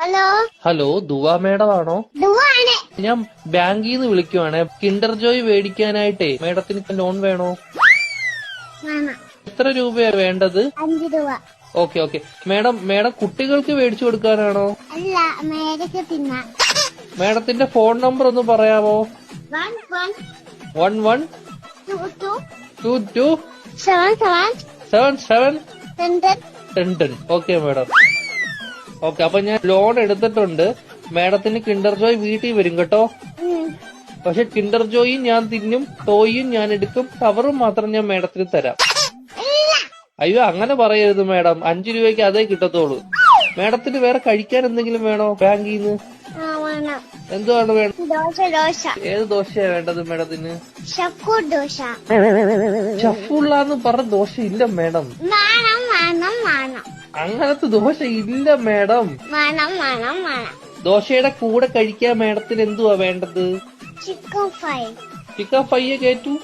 Hello hello ദുവാ madam ആണോ? ദുവാണ്. ഞാൻ ബാങ്കിൽ നിന്ന് വിളിക്കുവാണ്. കിൻഡർ ജോയ് മേടിക്കാനായിട്ടേ മേഡത്തിന് ലോൺ വേണോ? വേണം. എത്ര രൂപയാ വേണ്ടത്? 5 രൂപ. ഓക്കെ മേഡം കുട്ടികൾക്ക് മേടിച്ചു കൊടുക്കാനാണോ? അല്ല, മേടിക്ക് തിന്നാൻ. മേഡത്തിന്റെ ഫോൺ നമ്പർ ഒന്ന് പറയാമോ? 1122777710. Okay madam. ഓക്കെ, അപ്പൊ ഞാൻ ലോൺ എടുത്തിട്ടുണ്ട്. മേഡത്തിന് കിൻഡർ ജോയ് വീട്ടിൽ വരും കേട്ടോ. പക്ഷെ കിൻഡർ ജോയും ഞാൻ തിന്നും, ടോയും ഞാൻ എടുക്കും, കവറും മാത്രം ഞാൻ മേഡത്തിന് തരാം. അയ്യോ അങ്ങനെ പറയരുത് മേഡം, 5 രൂപയ്ക്ക് അതേ കിട്ടത്തോളൂ. മേഡത്തിന് വേറെ കഴിക്കാൻ എന്തെങ്കിലും വേണോ ബാങ്കിൽ നിന്ന്? എന്തുവാണ് വേണം? ഏത് ദോശയാ വേണ്ടത് മേഡത്തിന്? ഷഫുള്ളാന്ന് പറഞ്ഞ ദോശ ഇല്ല മേഡം. അങ്ങനത്തെ ദോശ ഇല്ല മേഡം. ദോശയുടെ കൂടെ കഴിക്കാൻ മേഡത്തിന് എന്തുവാ വേണ്ടത്? ചിക്കൻ ഫ്രൈ കേറ്റു.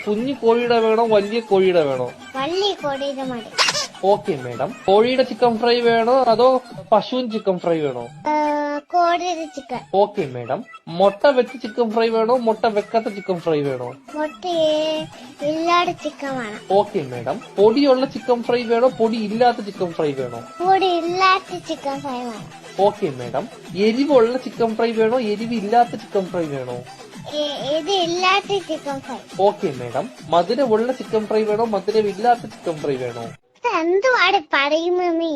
കുഞ്ഞു കോഴിയുടെ വേണോ വലിയ കോഴിയുടെ വേണോ? വലിയ കോഴിയുടെ മതി. Okay madam. കോഴിയുടെ ചിക്കൻ ഫ്രൈ വേണോ അതോ പശുവിൻ ചിക്കൻ ഫ്രൈ വേണോ? കോഴിയുടെ ചിക്കൻ. Okay madam. മുട്ട വെച്ച് ചിക്കൻ ഫ്രൈ വേണോ മുട്ട വെക്കാത്ത ചിക്കൻ ഫ്രൈ വേണോ? മുട്ട ഇല്ലാത്ത ചിക്കൻ വേണം. Okay madam. പൊടിയുള്ള ചിക്കൻ ഫ്രൈ വേണോ പൊടി ഇല്ലാത്ത ചിക്കൻ ഫ്രൈ വേണോ? പൊടി ഇല്ലാത്ത ചിക്കൻ ഫ്രൈ വേണം. Okay madam. എരിവുള്ള ചിക്കൻ ഫ്രൈ വേണോ എരിവില്ലാത്ത ചിക്കൻ ഫ്രൈ വേണോ? ഇത് ഇല്ലാത്ത ചിക്കൻ ഫ്രൈ. Okay madam. മധുരമുള്ള ചിക്കൻ ഫ്രൈ വേണോ മധുരമില്ലാത്ത ചിക്കൻ ഫ്രൈ വേണോ? എന്തുവാണ് പറയുന്നത് നീ?